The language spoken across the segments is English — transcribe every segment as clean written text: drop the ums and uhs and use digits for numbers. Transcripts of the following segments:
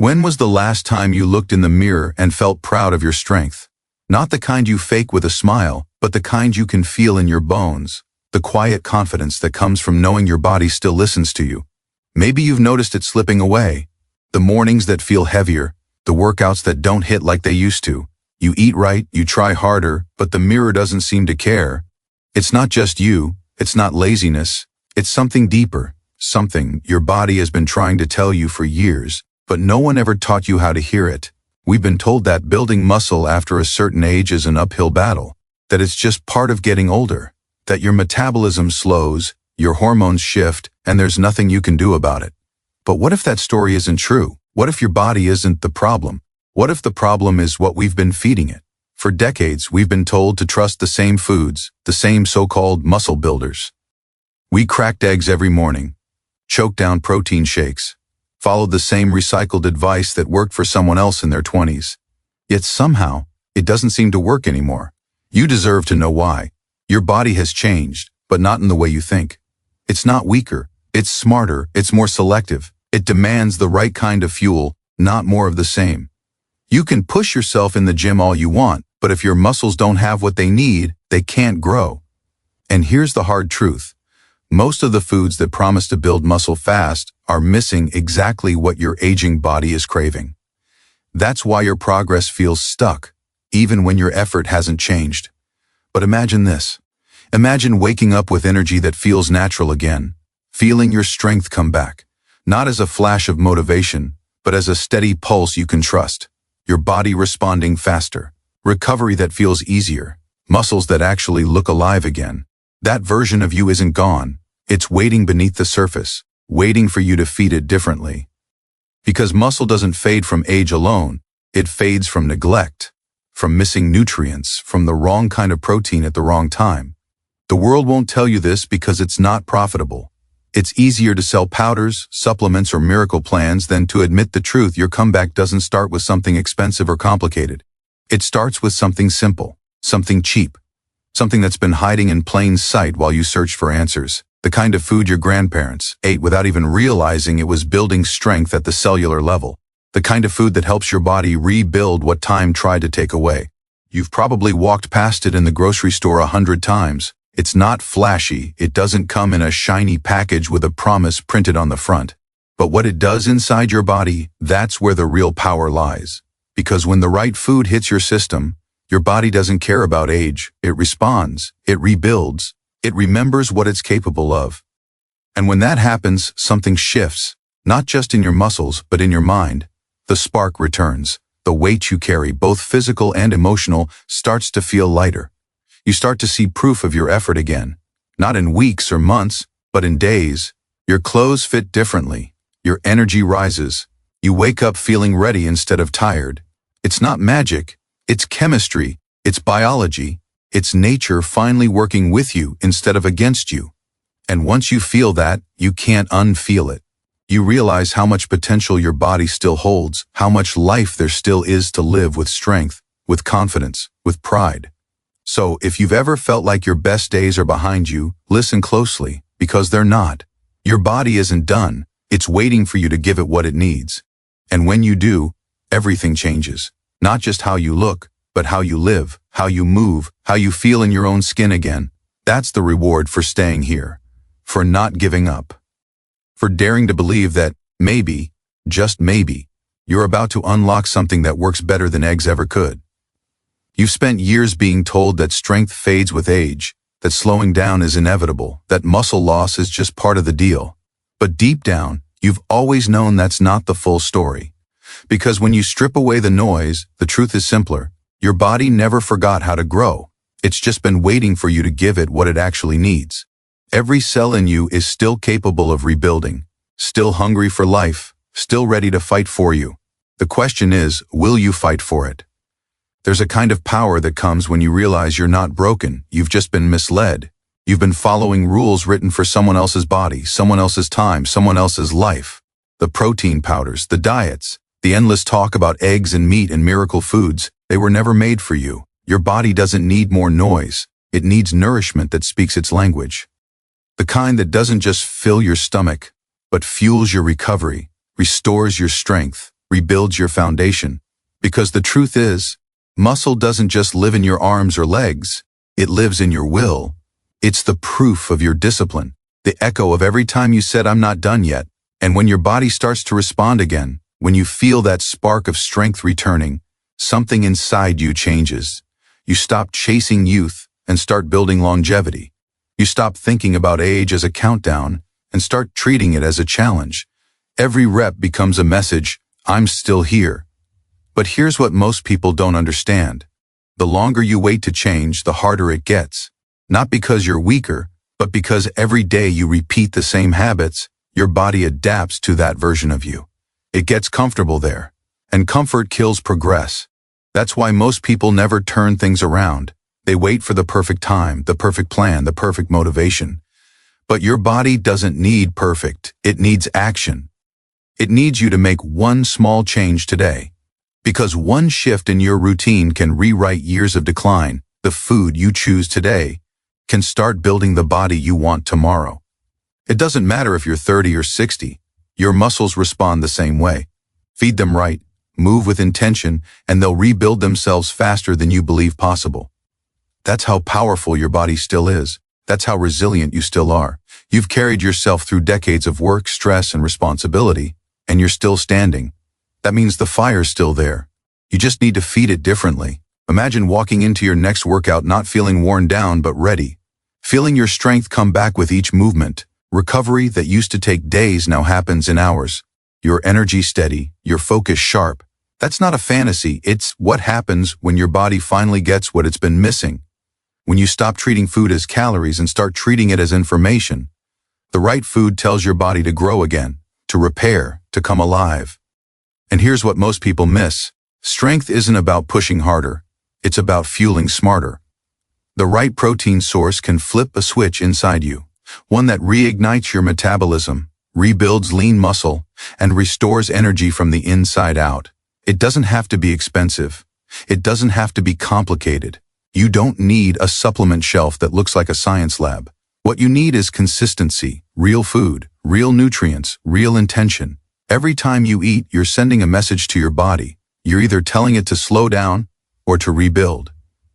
When was the last time you looked in the mirror and felt proud of your strength? Not the kind you fake with a smile, but the kind you can feel in your bones. The quiet confidence that comes from knowing your body still listens to you. Maybe you've noticed it slipping away. The mornings that feel heavier, the workouts that don't hit like they used to. You eat right, you try harder, but the mirror doesn't seem to care. It's not just you, it's not laziness, it's something deeper, something your body has been trying to tell you for years, but no one ever taught you how to hear it. We've been told that building muscle after a certain age is an uphill battle, that it's just part of getting older, that your metabolism slows, your hormones shift, and there's nothing you can do about it. But what if that story isn't true? What if your body isn't the problem? What if the problem is what we've been feeding it? For decades, we've been told to trust the same foods, the same so-called muscle builders. We cracked eggs every morning, choked down protein shakes, followed the same recycled advice that worked for someone else in their 20s. Yet somehow, it doesn't seem to work anymore. You deserve to know why. Your body has changed, but not in the way you think. It's not weaker, it's smarter, it's more selective. It demands the right kind of fuel, not more of the same. You can push yourself in the gym all you want, but if your muscles don't have what they need, they can't grow. And here's the hard truth. Most of the foods that promise to build muscle fast are missing exactly what your aging body is craving. That's why your progress feels stuck, even when your effort hasn't changed. But imagine this. Imagine waking up with energy that feels natural again, feeling your strength come back, not as a flash of motivation, but as a steady pulse you can trust. Your body responding faster, recovery that feels easier, muscles that actually look alive again. That version of you isn't gone. It's waiting beneath the surface, waiting for you to feed it differently. Because muscle doesn't fade from age alone, it fades from neglect, from missing nutrients, from the wrong kind of protein at the wrong time. The world won't tell you this because it's not profitable. It's easier to sell powders, supplements, or miracle plans than to admit the truth. Your comeback doesn't start with something expensive or complicated. It starts with something simple, something cheap, something that's been hiding in plain sight while you search for answers. The kind of food your grandparents ate without even realizing it was building strength at the cellular level. The kind of food that helps your body rebuild what time tried to take away. You've probably walked past it in the grocery store 100 times. It's not flashy, it doesn't come in a shiny package with a promise printed on the front. But what it does inside your body, that's where the real power lies. Because when the right food hits your system, your body doesn't care about age. It responds, it rebuilds, it remembers what it's capable of. And when that happens, something shifts, not just in your muscles, but in your mind. The spark returns. The weight you carry, both physical and emotional, starts to feel lighter. You start to see proof of your effort again, not in weeks or months, but in days. Your clothes fit differently. Your energy rises. You wake up feeling ready instead of tired. It's not magic. It's chemistry. It's biology. It's nature finally working with you instead of against you. And once you feel that, you can't unfeel it. You realize how much potential your body still holds, how much life there still is to live with strength, with confidence, with pride. So, if you've ever felt like your best days are behind you, listen closely, because they're not. Your body isn't done. It's waiting for you to give it what it needs. And when you do, everything changes. Not just how you look, but how you live, how you move, how you feel in your own skin again. That's the reward for staying here. For not giving up. For daring to believe that, maybe, just maybe, you're about to unlock something that works better than eggs ever could. You've spent years being told that strength fades with age, that slowing down is inevitable, that muscle loss is just part of the deal. But deep down, you've always known that's not the full story. Because when you strip away the noise, the truth is simpler. Your body never forgot how to grow. It's just been waiting for you to give it what it actually needs. Every cell in you is still capable of rebuilding, still hungry for life, still ready to fight for you. The question is, will you fight for it? There's a kind of power that comes when you realize you're not broken, you've just been misled. You've been following rules written for someone else's body, someone else's time, someone else's life. The protein powders, the diets, the endless talk about eggs and meat and miracle foods, they were never made for you. Your body doesn't need more noise. It needs nourishment that speaks its language. The kind that doesn't just fill your stomach, but fuels your recovery, restores your strength, rebuilds your foundation. Because the truth is, muscle doesn't just live in your arms or legs, it lives in your will. It's the proof of your discipline, the echo of every time you said, "I'm not done yet." And when your body starts to respond again, when you feel that spark of strength returning, something inside you changes. You stop chasing youth and start building longevity. You stop thinking about age as a countdown and start treating it as a challenge. Every rep becomes a message, "I'm still here." But here's what most people don't understand. The longer you wait to change, the harder it gets. Not because you're weaker, but because every day you repeat the same habits, your body adapts to that version of you. It gets comfortable there, and comfort kills progress. That's why most people never turn things around. They wait for the perfect time, the perfect plan, the perfect motivation. But your body doesn't need perfect, it needs action. It needs you to make one small change today. Because one shift in your routine can rewrite years of decline. The food you choose today can start building the body you want tomorrow. It doesn't matter if you're 30 or 60, your muscles respond the same way. Feed them right, move with intention, and they'll rebuild themselves faster than you believe possible. That's how powerful your body still is. That's how resilient you still are. You've carried yourself through decades of work, stress, and responsibility, and you're still standing. That means the fire's still there. You just need to feed it differently. Imagine walking into your next workout not feeling worn down but ready. Feeling your strength come back with each movement. Recovery that used to take days now happens in hours. Your energy steady, your focus sharp. That's not a fantasy, it's what happens when your body finally gets what it's been missing. When you stop treating food as calories and start treating it as information. The right food tells your body to grow again, to repair, to come alive. And here's what most people miss. Strength isn't about pushing harder. It's about fueling smarter. The right protein source can flip a switch inside you, one that reignites your metabolism, rebuilds lean muscle, and restores energy from the inside out. It doesn't have to be expensive. It doesn't have to be complicated. You don't need a supplement shelf that looks like a science lab. What you need is consistency, real food, real nutrients, real intention. Every time you eat, you're sending a message to your body. You're either telling it to slow down or to rebuild.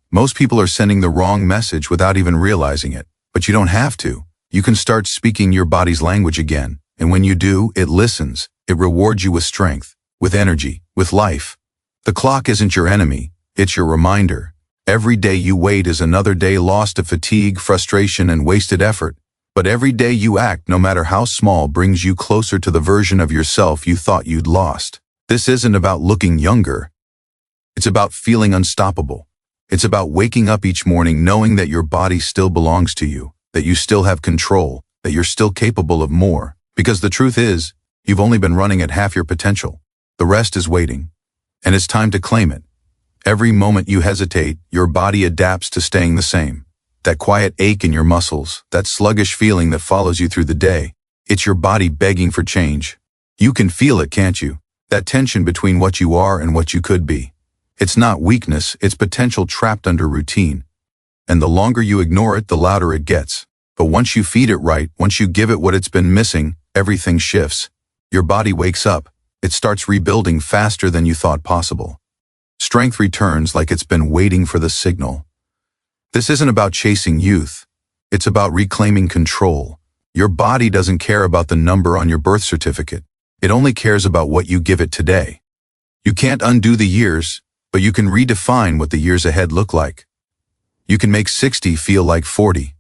Most people are sending the wrong message without even realizing it, but you don't have to. You can start speaking your body's language again, and when you do, it listens. It rewards you with strength, with energy, with life. The clock isn't your enemy, it's your reminder. Every day you wait is another day lost to fatigue, frustration, and wasted effort. But every day you act, no matter how small, brings you closer to the version of yourself you thought you'd lost. This isn't about looking younger. It's about feeling unstoppable. It's about waking up each morning knowing that your body still belongs to you, that you still have control, that you're still capable of more. Because the truth is, you've only been running at half your potential. The rest is waiting. And it's time to claim it. Every moment you hesitate, your body adapts to staying the same. That quiet ache in your muscles, that sluggish feeling that follows you through the day, it's your body begging for change. You can feel it, can't you? That tension between what you are and what you could be. It's not weakness, it's potential trapped under routine. And the longer you ignore it, the louder it gets. But once you feed it right, once you give it what it's been missing, everything shifts. Your body wakes up. It starts rebuilding faster than you thought possible. Strength returns like it's been waiting for the signal. This isn't about chasing youth. It's about reclaiming control. Your body doesn't care about the number on your birth certificate. It only cares about what you give it today. You can't undo the years, but you can redefine what the years ahead look like. You can make 60 feel like 40.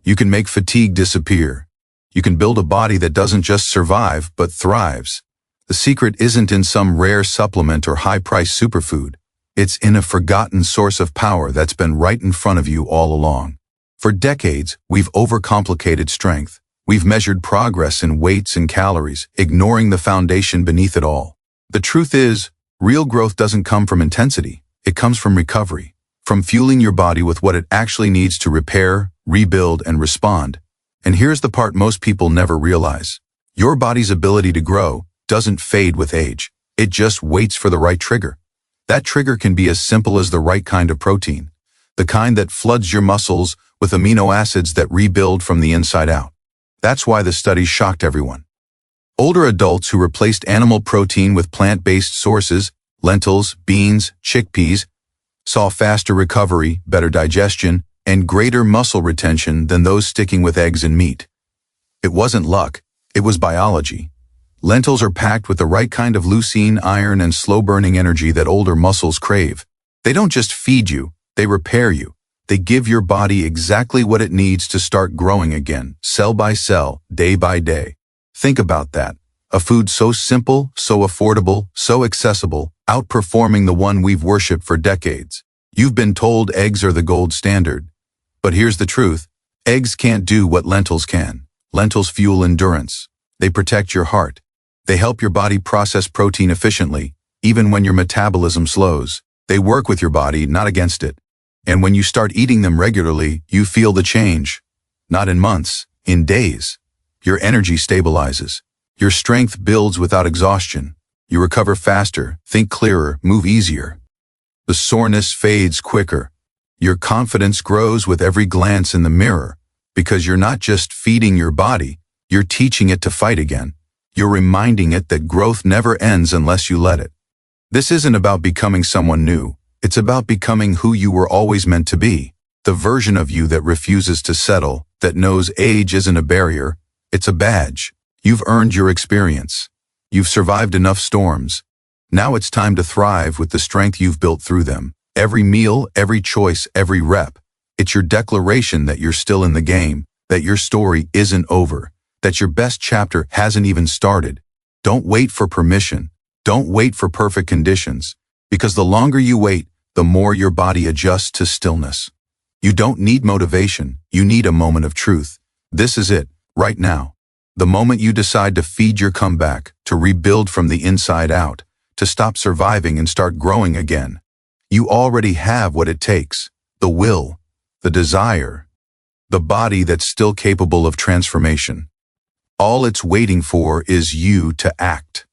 You can make fatigue disappear. You can build a body that doesn't just survive, but thrives. The secret isn't in some rare supplement or high-priced superfood. It's in a forgotten source of power that's been right in front of you all along. For decades, we've overcomplicated strength. We've measured progress in weights and calories, ignoring the foundation beneath it all. The truth is, real growth doesn't come from intensity. It comes from recovery, from fueling your body with what it actually needs to repair, rebuild, and respond. And here's the part most people never realize. Your body's ability to grow doesn't fade with age. It just waits for the right trigger. That trigger can be as simple as the right kind of protein, the kind that floods your muscles with amino acids that rebuild from the inside out. That's why the study shocked everyone. Older adults who replaced animal protein with plant-based sources, lentils, beans, chickpeas, saw faster recovery, better digestion, and greater muscle retention than those sticking with eggs and meat. It wasn't luck, it was biology. Lentils are packed with the right kind of leucine, iron, and slow-burning energy that older muscles crave. They don't just feed you, they repair you. They give your body exactly what it needs to start growing again, cell by cell, day by day. Think about that. A food so simple, so affordable, so accessible, outperforming the one we've worshipped for decades. You've been told eggs are the gold standard. But here's the truth. Eggs can't do what lentils can. Lentils fuel endurance. They protect your heart. They help your body process protein efficiently, even when your metabolism slows. They work with your body, not against it. And when you start eating them regularly, you feel the change. Not in months, in days. Your energy stabilizes. Your strength builds without exhaustion. You recover faster, think clearer, move easier. The soreness fades quicker. Your confidence grows with every glance in the mirror, because you're not just feeding your body, you're teaching it to fight again. You're reminding it that growth never ends unless you let it. This isn't about becoming someone new. It's about becoming who you were always meant to be, the version of you that refuses to settle, that knows age isn't a barrier, it's a badge. You've earned your experience. You've survived enough storms. Now it's time to thrive with the strength you've built through them. Every meal, every choice, every rep. It's your declaration that you're still in the game, that your story isn't over, that your best chapter hasn't even started. Don't wait for permission. Don't wait for perfect conditions, because the longer you wait, the more your body adjusts to stillness. You don't need motivation, you need a moment of truth. This is it, right now. The moment you decide to feed your comeback, to rebuild from the inside out, to stop surviving and start growing again. You already have what it takes, the will, the desire, the body that's still capable of transformation. All it's waiting for is you to act.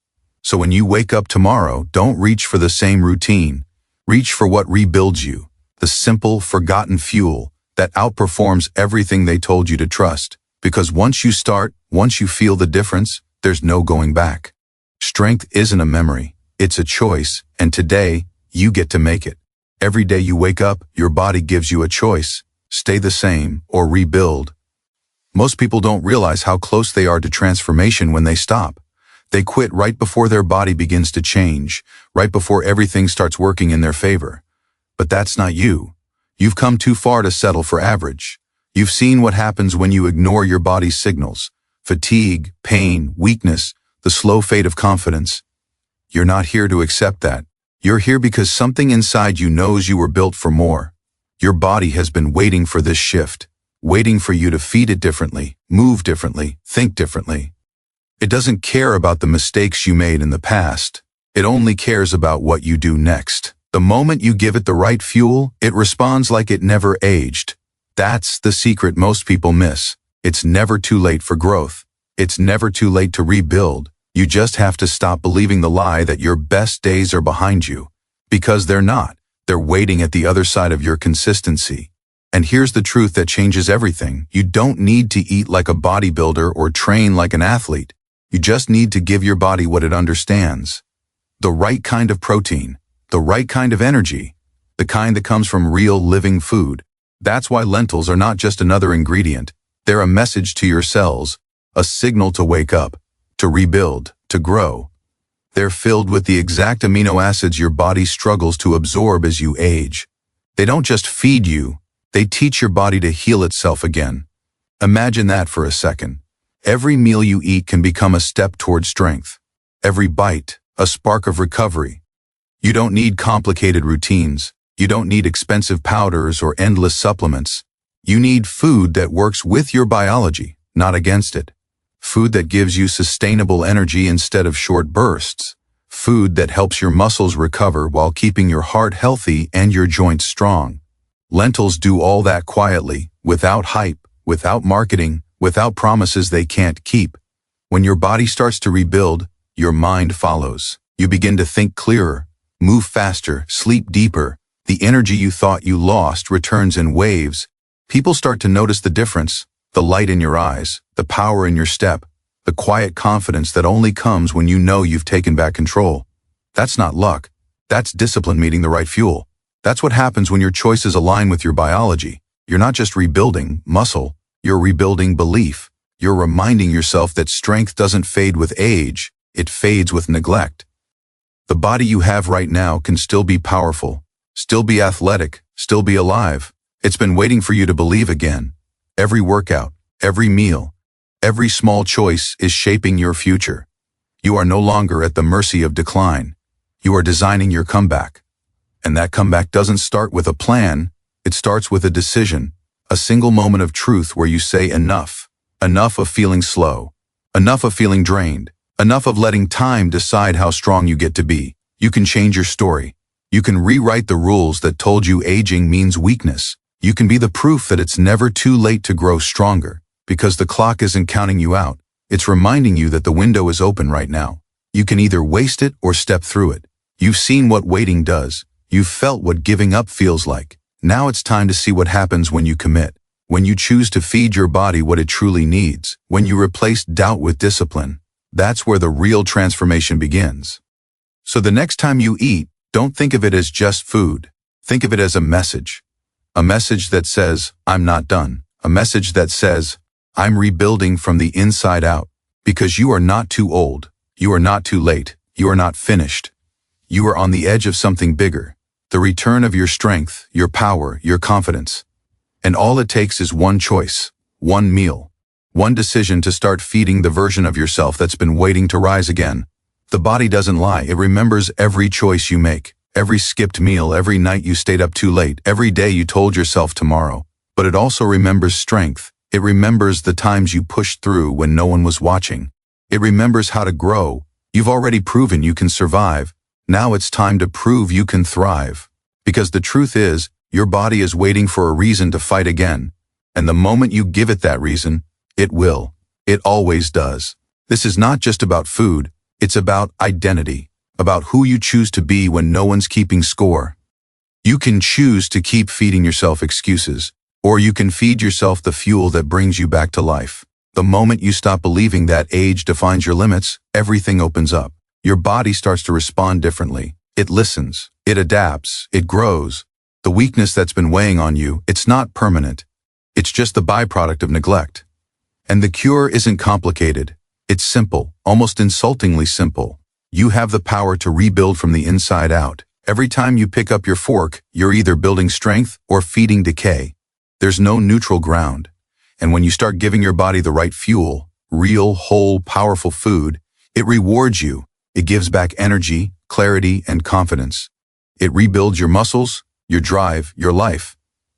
So when you wake up tomorrow, don't reach for the same routine. Reach for what rebuilds you, the simple, forgotten fuel that outperforms everything they told you to trust. Because once you start, once you feel the difference, there's no going back. Strength isn't a memory, it's a choice, and today, you get to make it. Every day you wake up, your body gives you a choice. Stay the same or rebuild. Most people don't realize how close they are to transformation when they stop. They quit right before their body begins to change, right before everything starts working in their favor. But that's not you. You've come too far to settle for average. You've seen what happens when you ignore your body's signals. Fatigue, pain, weakness, the slow fade of confidence. You're not here to accept that. You're here because something inside you knows you were built for more. Your body has been waiting for this shift, waiting for you to feed it differently, move differently, think differently. It doesn't care about the mistakes you made in the past. It only cares about what you do next. The moment you give it the right fuel, it responds like it never aged. That's the secret most people miss. It's never too late for growth. It's never too late to rebuild. You just have to stop believing the lie that your best days are behind you. Because they're not. They're waiting at the other side of your consistency. And here's the truth that changes everything. You don't need to eat like a bodybuilder or train like an athlete. You just need to give your body what it understands. The right kind of protein, the right kind of energy, the kind that comes from real living food. That's why lentils are not just another ingredient. They're a message to your cells, a signal to wake up, to rebuild, to grow. They're filled with the exact amino acids your body struggles to absorb as you age. They don't just feed you, they teach your body to heal itself again. Imagine that for a second. Every meal you eat can become a step toward strength. Every bite, a spark of recovery. You don't need complicated routines. You don't need expensive powders or endless supplements. You need food that works with your biology, not against it. Food that gives you sustainable energy instead of short bursts. Food that helps your muscles recover while keeping your heart healthy and your joints strong. Lentils do all that quietly, without hype, without marketing, without promises they can't keep. When your body starts to rebuild, your mind follows. You begin to think clearer, move faster, sleep deeper. The energy you thought you lost returns in waves. People start to notice the difference, the light in your eyes, the power in your step. The quiet confidence that only comes when you know you've taken back control. That's not luck. That's discipline meeting the right fuel. That's what happens when your choices align with your biology. You're not just rebuilding muscle, you're rebuilding belief. You're reminding yourself that strength doesn't fade with age, it fades with neglect. The body you have right now can still be powerful, still be athletic, still be alive. It's been waiting for you to believe again. Every workout, every meal, every small choice is shaping your future. You are no longer at the mercy of decline. You are designing your comeback. And that comeback doesn't start with a plan, it starts with a decision, a single moment of truth where you say enough. Enough of feeling slow. Enough of feeling drained. Enough of letting time decide how strong you get to be. You can change your story. You can rewrite the rules that told you aging means weakness. You can be the proof that it's never too late to grow stronger, because the clock isn't counting you out. It's reminding you that the window is open right now. You can either waste it or step through it. You've seen what waiting does. You've felt what giving up feels like. Now it's time to see what happens when you commit. When you choose to feed your body what it truly needs, when you replace doubt with discipline, that's where the real transformation begins. So the next time you eat, don't think of it as just food. Think of it as a message. A message that says, I'm not done. A message that says, I'm rebuilding from the inside out. Because you are not too old. You are not too late. You are not finished. You are on the edge of something bigger. The return of your strength, your power, your confidence. And all it takes is one choice, one meal, one decision to start feeding the version of yourself that's been waiting to rise again. The body doesn't lie. It remembers every choice you make, every skipped meal, every night you stayed up too late, every day you told yourself tomorrow. But it also remembers strength. It remembers the times you pushed through when no one was watching. It remembers how to grow. You've already proven you can survive. Now it's time to prove you can thrive. Because the truth is, your body is waiting for a reason to fight again. And the moment you give it that reason, it will. It always does. This is not just about food, it's about identity, about who you choose to be when no one's keeping score. You can choose to keep feeding yourself excuses, or you can feed yourself the fuel that brings you back to life. The moment you stop believing that age defines your limits, everything opens up. Your body starts to respond differently. It listens, it adapts, it grows. The weakness that's been weighing on you, it's not permanent. It's just the byproduct of neglect. And the cure isn't complicated. It's simple, almost insultingly simple. You have the power to rebuild from the inside out. Every time you pick up your fork, you're either building strength or feeding decay. There's no neutral ground. And when you start giving your body the right fuel, real, whole, powerful food, it rewards you. It gives back energy, clarity, and confidence. It rebuilds your muscles, your drive, your life.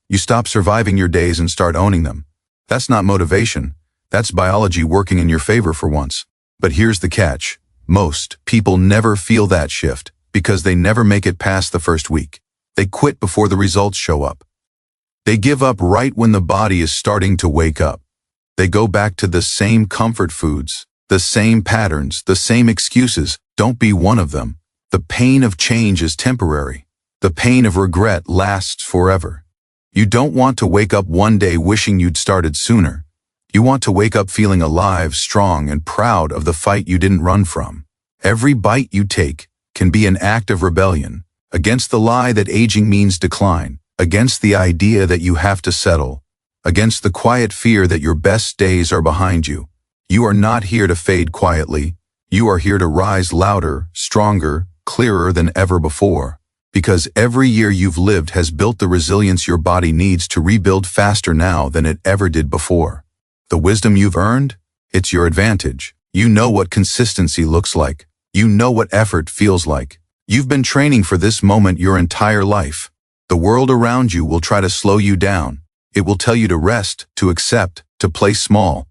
You stop surviving your days and start owning them. That's not motivation. That's biology working in your favor for once. But here's the catch. Most people never feel that shift because they never make it past the first week. They quit before the results show up. They give up right when the body is starting to wake up. They go back to the same comfort foods, the same patterns, the same excuses. Don't be one of them. The pain of change is temporary. The pain of regret lasts forever. You don't want to wake up one day wishing you'd started sooner. You want to wake up feeling alive, strong, and proud of the fight you didn't run from. Every bite you take can be an act of rebellion against the lie that aging means decline, against the idea that you have to settle, against the quiet fear that your best days are behind you. You are not here to fade quietly. You are here to rise louder, stronger, clearer than ever before. Because every year you've lived has built the resilience your body needs to rebuild faster now than it ever did before. The wisdom you've earned, it's your advantage. You know what consistency looks like. You know what effort feels like. You've been training for this moment your entire life. The world around you will try to slow you down. It will tell you to rest, to accept, to play small.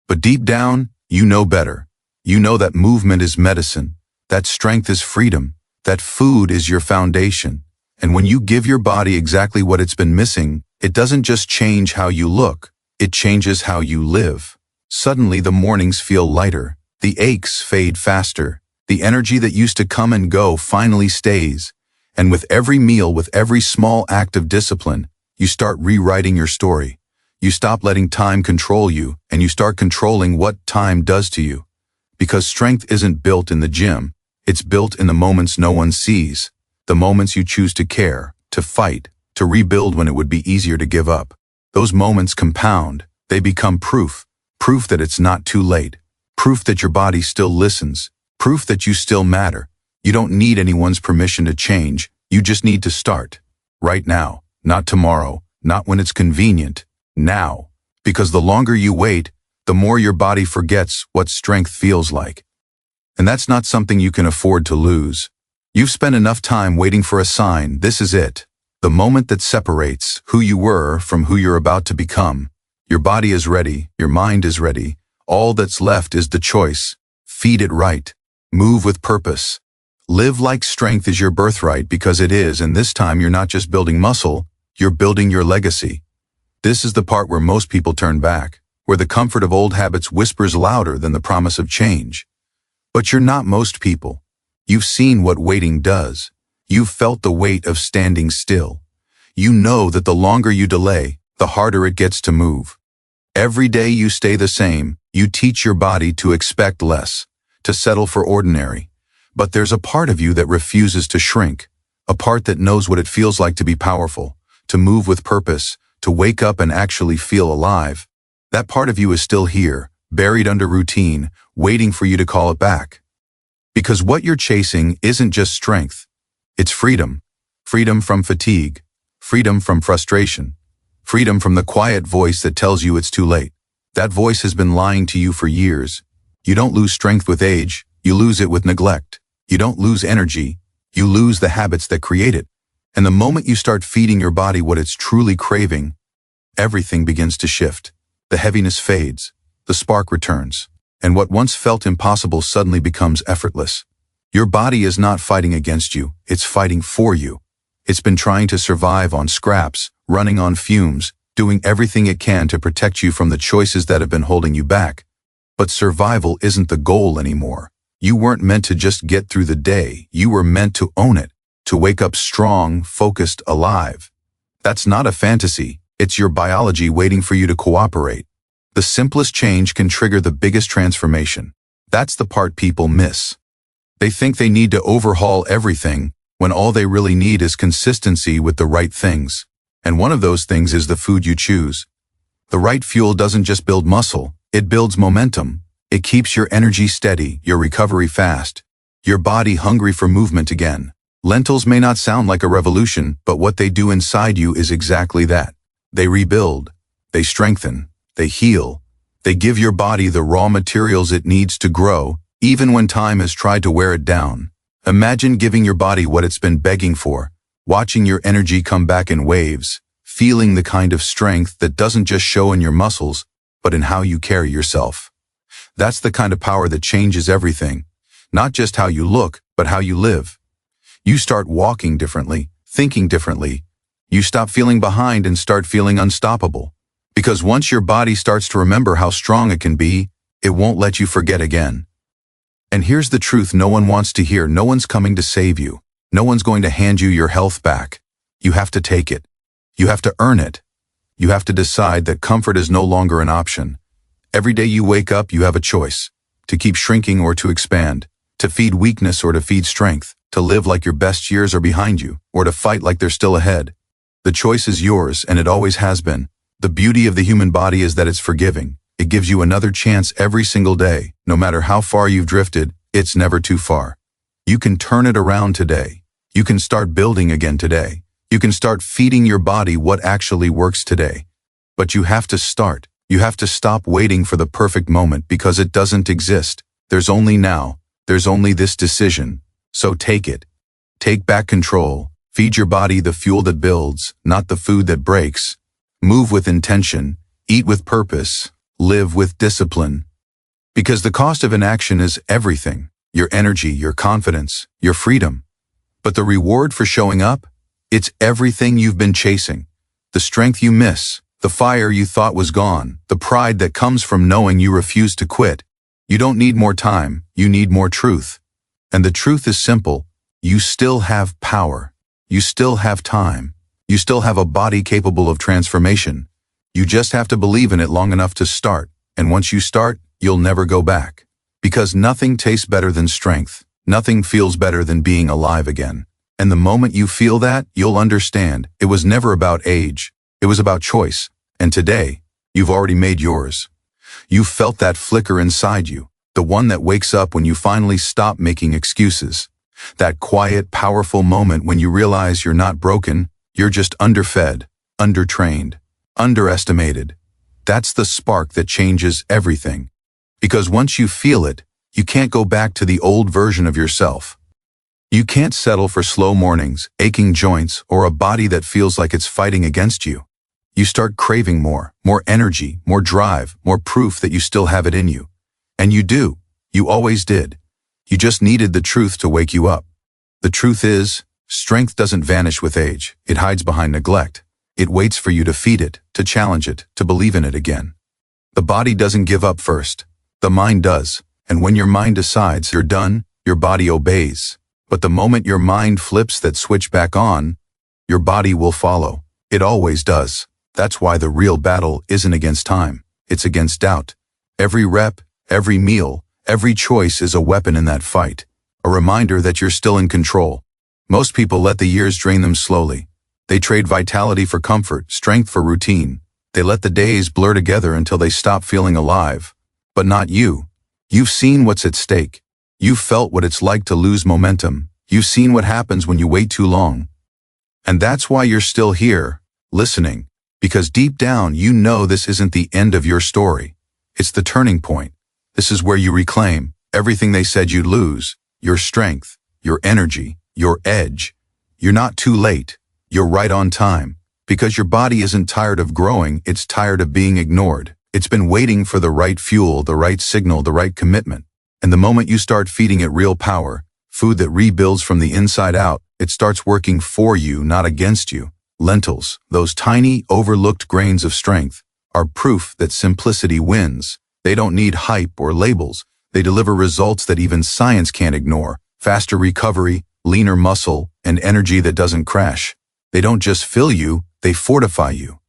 But deep down, you know better. You know that movement is medicine, that strength is freedom, that food is your foundation. And when you give your body exactly what it's been missing, it doesn't just change how you look, it changes how you live. Suddenly the mornings feel lighter, the aches fade faster, the energy that used to come and go finally stays. And with every meal, with every small act of discipline, you start rewriting your story. You stop letting time control you, and you start controlling what time does to you. Because strength isn't built in the gym, it's built in the moments no one sees, the moments you choose to care, to fight, to rebuild when it would be easier to give up. Those moments compound, they become proof that it's not too late, proof that your body still listens, proof that you still matter. You don't need anyone's permission to change, you just need to start. Right now, not tomorrow, not when it's convenient, now. Because the longer you wait, the more your body forgets what strength feels like. And that's not something you can afford to lose. You've spent enough time waiting for a sign. This is it. The moment that separates who you were from who you're about to become. Your body is ready, your mind is ready. All that's left is the choice. Feed it right. Move with purpose. Live like strength is your birthright, because it is, and this time you're not just building muscle, you're building your legacy. This is the part where most people turn back, where the comfort of old habits whispers louder than the promise of change. But you're not most people. You've seen what waiting does. You've felt the weight of standing still. You know that the longer you delay, the harder it gets to move. Every day you stay the same, you teach your body to expect less, to settle for ordinary. But there's a part of you that refuses to shrink, a part that knows what it feels like to be powerful, to move with purpose, to wake up and actually feel alive. That part of you is still here, buried under routine, waiting for you to call it back. Because what you're chasing isn't just strength, it's freedom. Freedom from fatigue, freedom from frustration, freedom from the quiet voice that tells you it's too late. That voice has been lying to you for years. You don't lose strength with age, you lose it with neglect. You don't lose energy, you lose the habits that create it. And the moment you start feeding your body what it's truly craving, everything begins to shift. The heaviness fades, the spark returns, and what once felt impossible suddenly becomes effortless. Your body is not fighting against you, it's fighting for you. It's been trying to survive on scraps, running on fumes, doing everything it can to protect you from the choices that have been holding you back. But survival isn't the goal anymore. You weren't meant to just get through the day, you were meant to own it, to wake up strong, focused, alive. That's not a fantasy, it's your biology waiting for you to cooperate. The simplest change can trigger the biggest transformation. That's the part people miss. They think they need to overhaul everything, when all they really need is consistency with the right things. And one of those things is the food you choose. The right fuel doesn't just build muscle, it builds momentum. It keeps your energy steady, your recovery fast, your body hungry for movement again. Lentils may not sound like a revolution, but what they do inside you is exactly that. They rebuild, they strengthen, they heal. They give your body the raw materials it needs to grow, even when time has tried to wear it down. Imagine giving your body what it's been begging for, watching your energy come back in waves, feeling the kind of strength that doesn't just show in your muscles, but in how you carry yourself. That's the kind of power that changes everything, not just how you look, but how you live. You start walking differently, thinking differently. You stop feeling behind and start feeling unstoppable. Because once your body starts to remember how strong it can be, it won't let you forget again. And here's the truth no one wants to hear. No one's coming to save you. No one's going to hand you your health back. You have to take it. You have to earn it. You have to decide that comfort is no longer an option. Every day you wake up, you have a choice. To keep shrinking or to expand. To feed weakness or to feed strength. To live like your best years are behind you, or to fight like they're still ahead. The choice is yours, and it always has been. The beauty of the human body is that it's forgiving. It gives you another chance every single day. No matter how far you've drifted, it's never too far. You can turn it around today. You can start building again today. You can start feeding your body what actually works today. But you have to start. You have to stop waiting for the perfect moment, because it doesn't exist. There's only now. There's only this decision. So take it. Take back control. Feed your body the fuel that builds, not the food that breaks. Move with intention. Eat with purpose. Live with discipline. Because the cost of inaction is everything. Your energy, your confidence, your freedom. But the reward for showing up? It's everything you've been chasing. The strength you miss. The fire you thought was gone. The pride that comes from knowing you refuse to quit. You don't need more time. You need more truth. And the truth is simple. You still have power. You still have time. You still have a body capable of transformation. You just have to believe in it long enough to start, and once you start, you'll never go back. Because nothing tastes better than strength. Nothing feels better than being alive again. And the moment you feel that, you'll understand it was never about age. It was about choice. And today, you've already made yours. You've felt that flicker inside you, the one that wakes up when you finally stop making excuses. That quiet, powerful moment when you realize you're not broken, you're just underfed, undertrained, underestimated. That's the spark that changes everything. Because once you feel it, you can't go back to the old version of yourself. You can't settle for slow mornings, aching joints, or a body that feels like it's fighting against you. You start craving more energy, more drive, more proof that you still have it in you. And you do. You always did. You just needed the truth to wake you up. The truth is, strength doesn't vanish with age. It hides behind neglect. It waits for you to feed it, to challenge it, to believe in it again. The body doesn't give up first. The mind does. And when your mind decides you're done, your body obeys. But the moment your mind flips that switch back on, your body will follow. It always does. That's why the real battle isn't against time. It's against doubt. Every rep, every meal, every choice is a weapon in that fight. A reminder that you're still in control. Most people let the years drain them slowly. They trade vitality for comfort, strength for routine. They let the days blur together until they stop feeling alive. But not you. You've seen what's at stake. You've felt what it's like to lose momentum. You've seen what happens when you wait too long. And that's why you're still here, listening. Because deep down, you know this isn't the end of your story. It's the turning point. This is where you reclaim everything they said you'd lose. Your strength, your energy, your edge. You're not too late. You're right on time. Because your body isn't tired of growing, it's tired of being ignored. It's been waiting for the right fuel, the right signal, the right commitment. And the moment you start feeding it real power, food that rebuilds from the inside out, it starts working for you, not against you. Lentils, those tiny, overlooked grains of strength, are proof that simplicity wins. They don't need hype or labels. They deliver results that even science can't ignore. Faster recovery, leaner muscle, and energy that doesn't crash. They don't just fill you, they fortify you.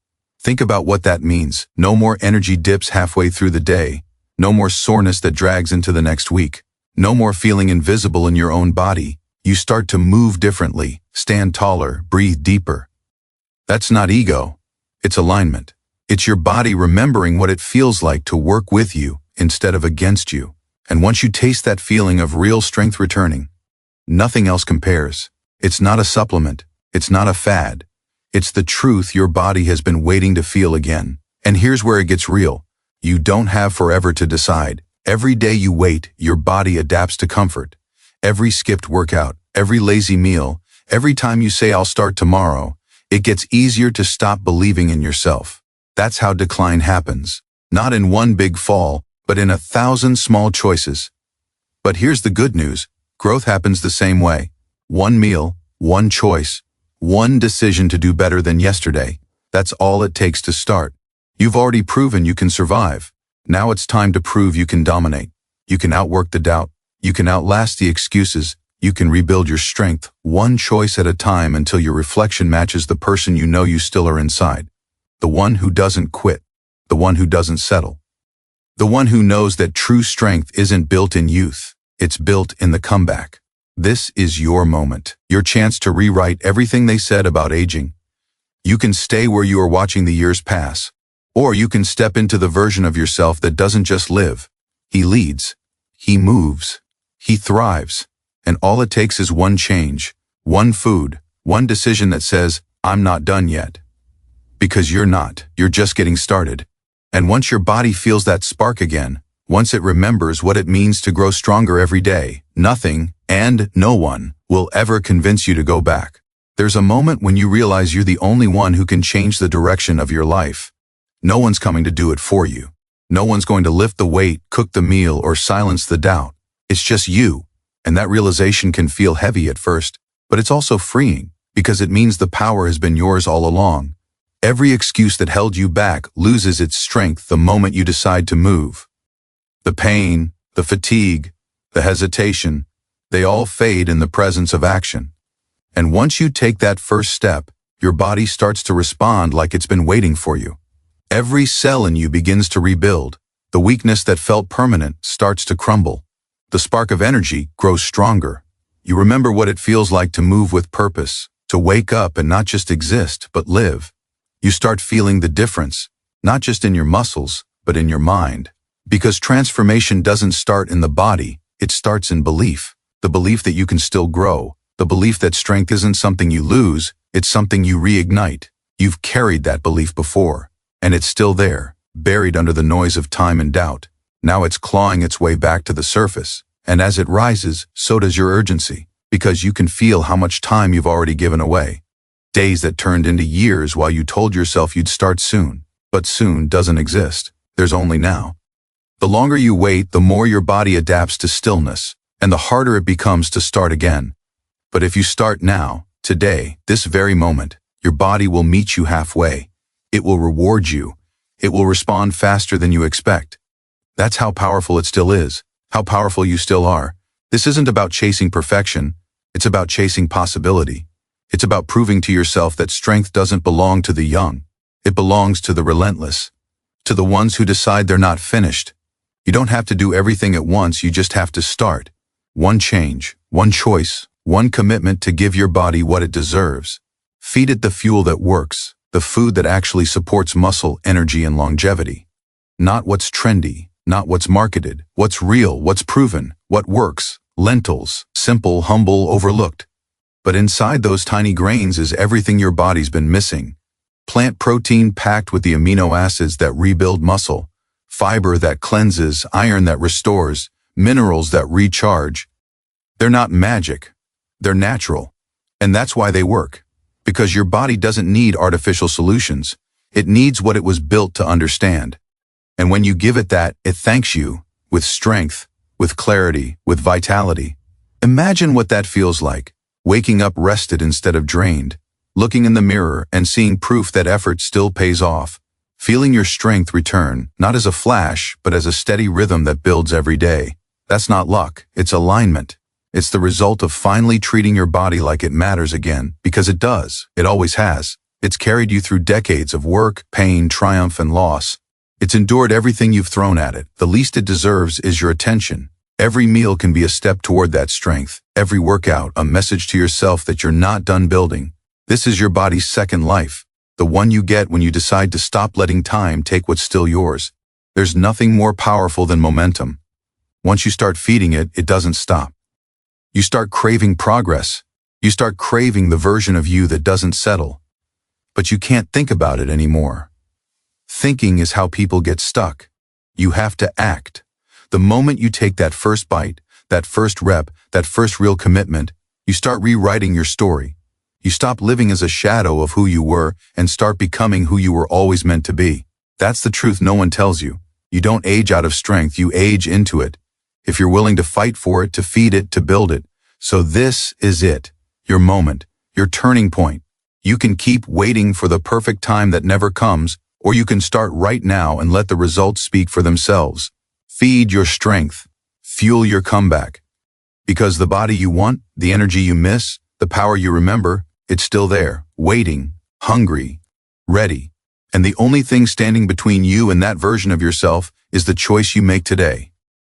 Think about what that means. No more energy dips halfway through the day. No more soreness that drags into the next week. No more feeling invisible in your own body. You start to move differently, stand taller, breathe deeper. That's not ego. It's alignment. It's your body remembering what it feels like to work with you instead of against you. And once you taste that feeling of real strength returning, nothing else compares. It's not a supplement. It's not a fad. It's the truth your body has been waiting to feel again. And here's where it gets real. You don't have forever to decide. Every day you wait, your body adapts to comfort. Every skipped workout, every lazy meal, every time you say I'll start tomorrow, it gets easier to stop believing in yourself. That's how decline happens. Not in one big fall, but in 1,000 small choices. But here's the good news. Growth happens the same way. One meal, one choice, one decision to do better than yesterday. That's all it takes to start. You've already proven you can survive. Now it's time to prove you can dominate. You can outwork the doubt. You can outlast the excuses. You can rebuild your strength one choice at a time until your reflection matches the person you know you still are inside. The one who doesn't quit. The one who doesn't settle. The one who knows that true strength isn't built in youth. It's built in the comeback. This is your moment. Your chance to rewrite everything they said about aging. You can stay where you are watching the years pass. Or you can step into the version of yourself that doesn't just live. He leads. He moves. He thrives. And all it takes is one change, one food, one decision that says, I'm not done yet. Because you're not. You're just getting started. And once your body feels that spark again, once it remembers what it means to grow stronger every day, nothing and no one will ever convince you to go back. There's a moment when you realize you're the only one who can change the direction of your life. No one's coming to do it for you. No one's going to lift the weight, cook the meal, or silence the doubt. It's just you. And that realization can feel heavy at first, but it's also freeing because it means the power has been yours all along. Every excuse that held you back loses its strength the moment you decide to move. The pain, the fatigue, the hesitation, they all fade in the presence of action. And once you take that first step, your body starts to respond like it's been waiting for you. Every cell in you begins to rebuild. The weakness that felt permanent starts to crumble. The spark of energy grows stronger. You remember what it feels like to move with purpose, to wake up and not just exist, but live. You start feeling the difference, not just in your muscles, but in your mind. Because transformation doesn't start in the body, it starts in belief. The belief that you can still grow. The belief that strength isn't something you lose, it's something you reignite. You've carried that belief before, and it's still there, buried under the noise of time and doubt. Now it's clawing its way back to the surface, and as it rises, so does your urgency, because you can feel how much time you've already given away. Days that turned into years while you told yourself you'd start soon. But soon doesn't exist. There's only now. The longer you wait, the more your body adapts to stillness, and the harder it becomes to start again. But if you start now, today, this very moment, your body will meet you halfway. It will reward you. It will respond faster than you expect. That's how powerful it still is, how powerful you still are. This isn't about chasing perfection. It's about chasing possibility. It's about proving to yourself that strength doesn't belong to the young. It belongs to the relentless, to the ones who decide they're not finished. You don't have to do everything at once, you just have to start. One change, one choice, one commitment to give your body what it deserves. Feed it the fuel that works, the food that actually supports muscle, energy, and longevity. Not what's trendy, not what's marketed, what's real, what's proven, what works. Lentils, simple, humble, overlooked. But inside those tiny grains is everything your body's been missing. Plant protein packed with the amino acids that rebuild muscle, fiber that cleanses, iron that restores, minerals that recharge. They're not magic. They're natural. And that's why they work. Because your body doesn't need artificial solutions. It needs what it was built to understand. And when you give it that, it thanks you, with strength, with clarity, with vitality. Imagine what that feels like, waking up rested instead of drained, looking in the mirror and seeing proof that effort still pays off, feeling your strength return, not as a flash, but as a steady rhythm that builds every day. That's not luck, it's alignment. It's the result of finally treating your body like it matters again, because it does, it always has. It's carried you through decades of work, pain, triumph, and loss. It's endured everything you've thrown at it. The least it deserves is your attention. Every meal can be a step toward that strength. Every workout, a message to yourself that you're not done building. This is your body's second life, the one you get when you decide to stop letting time take what's still yours. There's nothing more powerful than momentum. Once you start feeding it, it doesn't stop. You start craving progress. You start craving the version of you that doesn't settle. But you can't think about it anymore. Thinking is how people get stuck. You have to act. The moment you take that first bite, that first rep, that first real commitment, you start rewriting your story. You stop living as a shadow of who you were and start becoming who you were always meant to be. That's the truth no one tells you. You don't age out of strength, you age into it. If you're willing to fight for it, to feed it, to build it. So this is it, your moment, your turning point. You can keep waiting for the perfect time that never comes, or you can start right now and let the results speak for themselves. Feed your strength. Fuel your comeback. Because the body you want, the energy you miss, the power you remember, it's still there, waiting, hungry, ready. And the only thing standing between you and that version of yourself is the choice you make today.